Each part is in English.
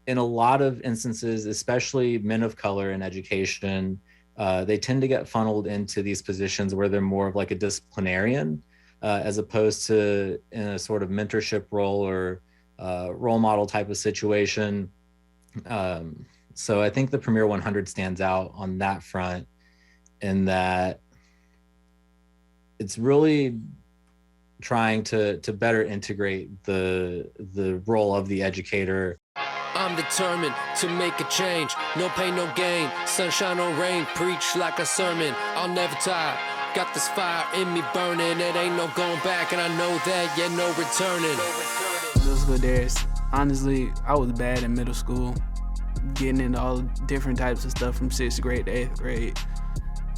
in a lot of instances, especially men of color in education, they tend to get funneled into these positions where they're more of like a disciplinarian, as opposed to in a sort of mentorship role or role model type of situation. So I think the Premier 100 stands out on that front, in that it's really trying to better integrate the role of the educator. I'm determined to make a change. No pain, no gain. Sunshine or rain. Preach like a sermon. I'll never tire. Got this fire in me burning. It ain't no going back, and I know that, yeah, no returning. Middle school, Darius. Honestly, I was bad in middle school, getting into all different types of stuff from 6th grade to 8th grade.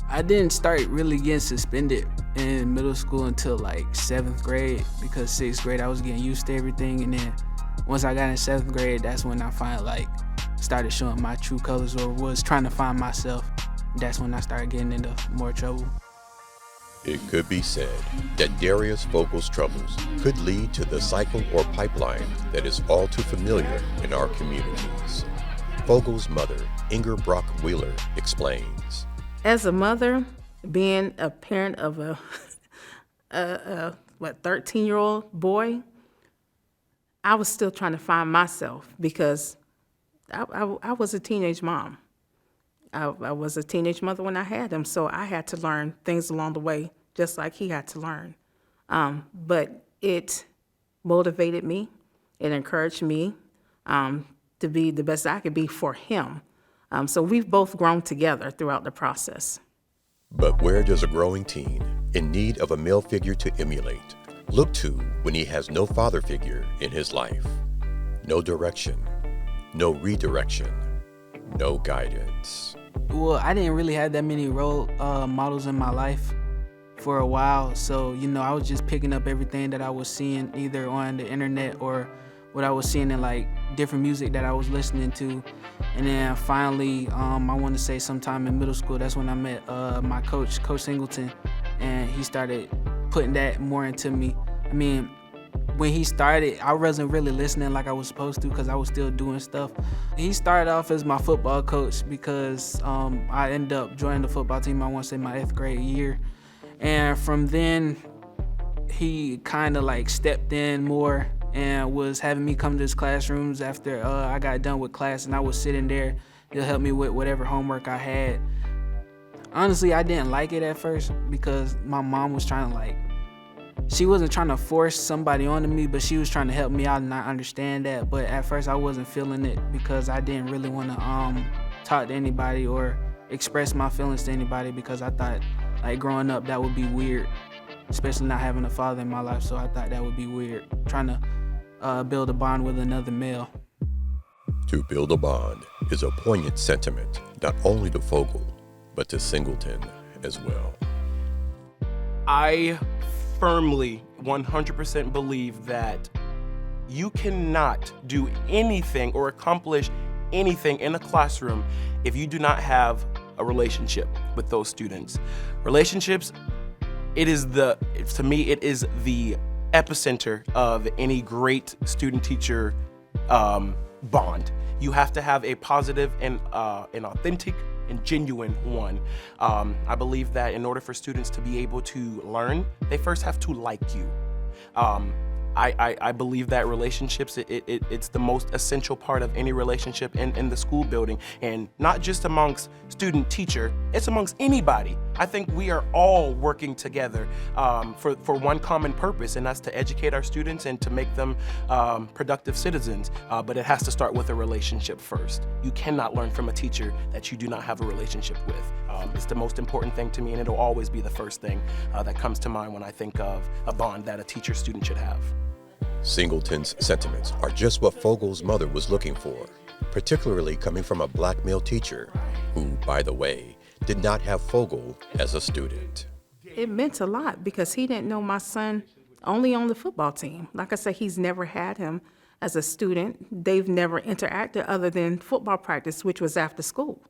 I didn't start really getting suspended in middle school until like 7th grade, because 6th grade I was getting used to everything, and then once I got in 7th grade, that's when I finally like started showing my true colors, or was trying to find myself. That's when I started getting into more trouble. It could be said that Darius Vogel's troubles could lead to the cycle or pipeline that is all too familiar in our communities. Vogel's mother, Inger Brock Wheeler, explains. As a mother, being a parent of a 13-year-old boy, I was still trying to find myself, because I was a teenage mom. I was a teenage mother when I had him, so I had to learn things along the way, just like he had to learn. But it motivated me, it encouraged me to be the best I could be for him. So we've both grown together throughout the process. But where does a growing teen in need of a male figure to emulate look to when he has no father figure in his life? No direction, no redirection, no guidance. Well, I didn't really have that many role models in my life for a while, so I was just picking up everything that I was seeing either on the internet or what I was seeing in like different music that I was listening to. And then finally, I want to say sometime in middle school, that's when I met my coach, Coach Singleton, and he started putting that more into me. I mean, when he started, I wasn't really listening like I was supposed to, because I was still doing stuff. He started off as my football coach because I ended up joining the football team, I want to say my 8th grade year. And from then, he kind of like stepped in more and was having me come to his classrooms after I got done with class, and I was sitting there. He'll help me with whatever homework I had. Honestly, I didn't like it at first, because my mom was trying to she wasn't trying to force somebody onto me, but she was trying to help me out, and I understand that. But at first I wasn't feeling it, because I didn't really want to talk to anybody or express my feelings to anybody, because I thought like growing up that would be weird, especially not having a father in my life. So I thought that would be weird, trying to build a bond with another male. To build a bond is a poignant sentiment, not only to Vogel, but to Singleton as well. I firmly 100% believe that you cannot do anything or accomplish anything in a classroom if you do not have a relationship with those students. Relationships, to me, it is the epicenter of any great student-teacher bond. You have to have a positive and an authentic and genuine one. I believe that in order for students to be able to learn, they first have to like you. I believe that relationships, it's the most essential part of any relationship in the school building, and not just amongst student-teacher, it's amongst anybody. I think we are all working together for one common purpose, and that's to educate our students and to make them productive citizens, but it has to start with a relationship first. You cannot learn from a teacher that you do not have a relationship with. It's the most important thing to me, and it'll always be the first thing that comes to mind when I think of a bond that a teacher-student should have. Singleton's sentiments are just what Vogel's mother was looking for, particularly coming from a black male teacher who, by the way, did not have Vogel as a student. It meant a lot, because he didn't know my son only on the football team. Like I said, he's never had him as a student. They've never interacted other than football practice, which was after school.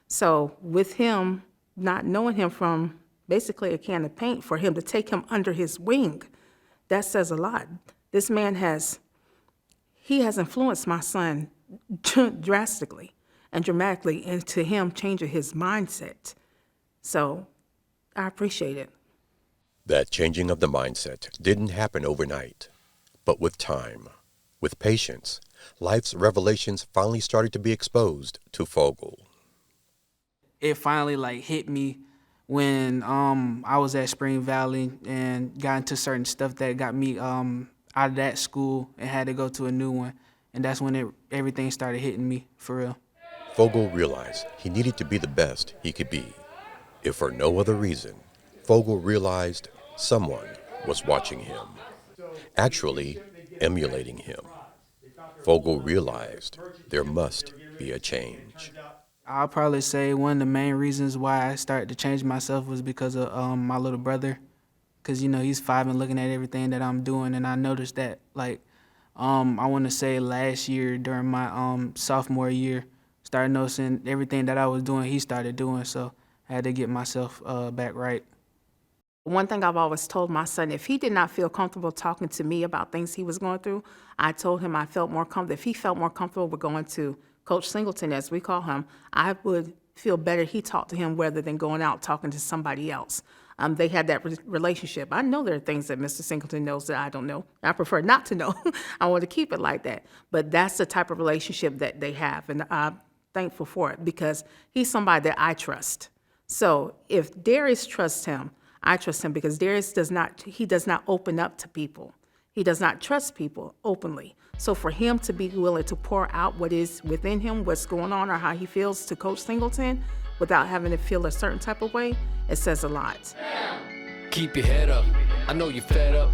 So with him, not knowing him from basically a can of paint, for him to take him under his wing, that says a lot. This man has influenced my son drastically and dramatically into him changing his mindset. So I appreciate it. That changing of the mindset didn't happen overnight, but with time, with patience, life's revelations finally started to be exposed to Fogel. It finally hit me when I was at Spring Valley and got into certain stuff that got me out of that school and had to go to a new one. And that's when everything started hitting me, for real. Fogel realized he needed to be the best he could be. If for no other reason, Fogel realized someone was watching him, actually emulating him. Fogel realized there must be a change. I'll probably say one of the main reasons why I started to change myself was because of my little brother. Because, he's 5 and looking at everything that I'm doing. And I noticed that, I want to say last year during my sophomore year, started noticing everything that I was doing, he started doing. So I had to get myself back right. One thing I've always told my son, if he did not feel comfortable talking to me about things he was going through, I told him I felt more comfortable. If he felt more comfortable with going to Coach Singleton, as we call him, I would feel better he talked to him rather than going out talking to somebody else. They had that relationship. I know there are things that Mr. Singleton knows that I don't know. I prefer not to know. I want to keep it like that. But that's the type of relationship that they have, and I'm thankful for it because he's somebody that I trust. So if Darius trusts him, I trust him because Darius does not open up to people. He does not trust people openly. So for him to be willing to pour out what is within him, what's going on or how he feels to Coach Singleton without having to feel a certain type of way, it says a lot. Keep your head up. I know you're fed up.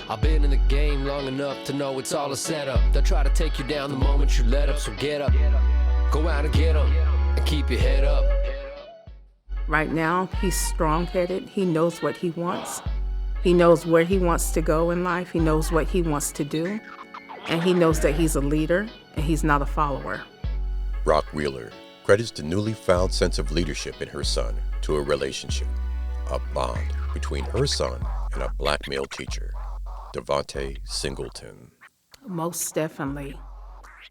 I've been in the game long enough to know it's all a setup. They'll try to take you down the moment you let up, so get up. Go out and get them and keep your head up. Right now, he's strong-headed. He knows what he wants. He knows where he wants to go in life. He knows what he wants to do. And he knows that he's a leader and he's not a follower. Brock Wheeler credits the newly found sense of leadership in her son to a relationship, a bond between her son and a black male teacher, Devontae Singleton. Most definitely.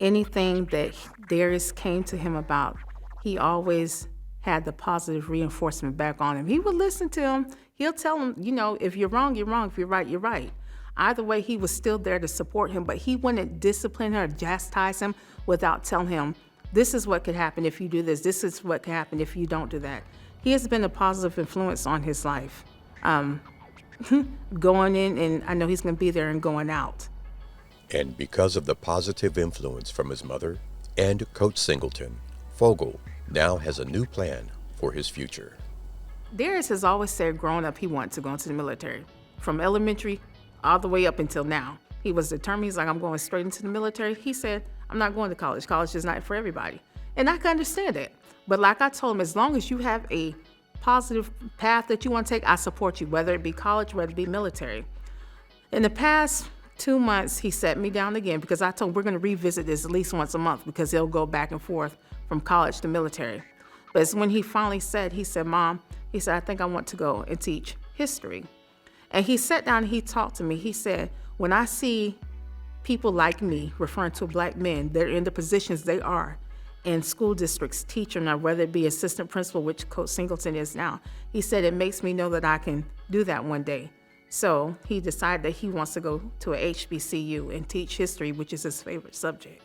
Anything that Darius came to him about, he always had the positive reinforcement back on him. He would listen to him. He'll tell him, if you're wrong, you're wrong. If you're right, you're right. Either way, he was still there to support him, but he wouldn't discipline him or chastise him without telling him, this is what could happen if you do this. This is what could happen if you don't do that. He has been a positive influence on his life. Going in, and I know he's going to be there and going out. And because of the positive influence from his mother and Coach Singleton, Fogel now has a new plan for his future. Darius has always said growing up he wanted to go into the military. From elementary all the way up until now. He was determined. He's like, I'm going straight into the military. He said, I'm not going to college. College is not for everybody. And I can understand that. But like I told him, as long as you have a positive path that you want to take, I support you, whether it be college, whether it be military. In the past 2 months, he sat me down again because I told him we're going to revisit this at least once a month because he'll go back and forth from college to military. But it's when he finally said, Mom, he said, I think I want to go and teach history. And he sat down and he talked to me. He said, when I see people like me, referring to black men, they're in the positions they are in school districts, teaching, or whether it be assistant principal, which Coach Singleton is now, he said, it makes me know that I can do that one day. So he decided that he wants to go to a HBCU and teach history, which is his favorite subject.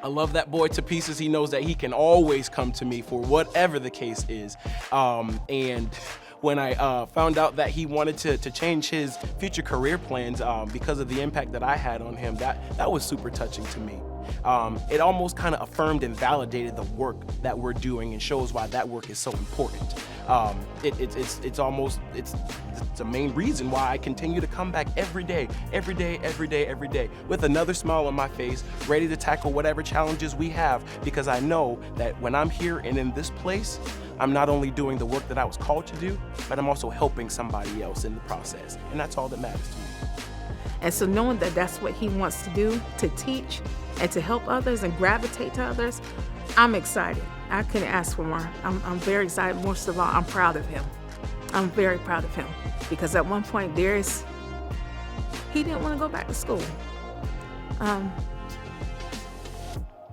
I love that boy to pieces. He knows that he can always come to me for whatever the case is. And when I found out that he wanted to change his future career plans because of the impact that I had on him, that was super touching to me. It almost kind of affirmed and validated the work that we're doing and shows why that work is so important. It's the main reason why I continue to come back every day, with another smile on my face, ready to tackle whatever challenges we have, because I know that when I'm here and in this place, I'm not only doing the work that I was called to do, but I'm also helping somebody else in the process, and that's all that matters to me. And so knowing that that's what he wants to do, to teach and to help others and gravitate to others, I'm excited. I couldn't ask for more. I'm very excited. Most of all, I'm proud of him. I'm very proud of him because at one point, he didn't want to go back to school.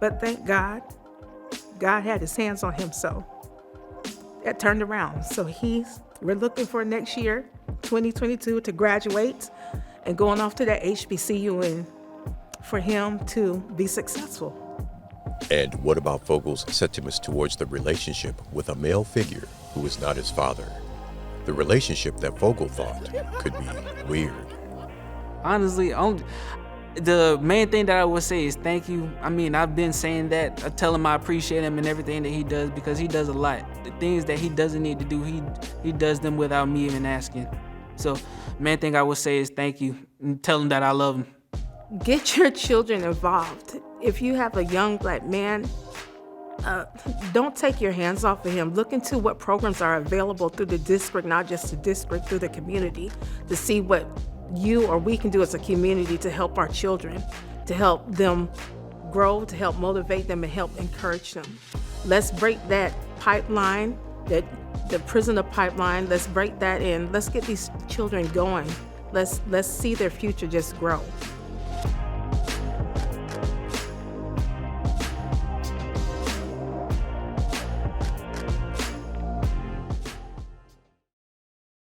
But thank God, God had his hands on him, so that turned around. So we're looking for next year, 2022, to graduate and going off to that HBCU and for him to be successful. And what about Vogel's sentiments towards the relationship with a male figure who is not his father? The relationship that Vogel thought could be weird. Honestly, the main thing that I would say is thank you. I mean, I've been saying that. I tell him I appreciate him and everything that he does, because he does a lot. The things that he doesn't need to do, he does them without me even asking. So, main thing I would say is thank you, and tell him that I love him. Get your children involved. If you have a young black man, don't take your hands off of him. Look into what programs are available through the district, not just the district, through the community, to see what you or we can do as a community to help our children, to help them grow, to help motivate them and help encourage them. Let's break that pipeline, the prisoner pipeline. Let's break that in. Let's get these children going. Let's see their future just grow.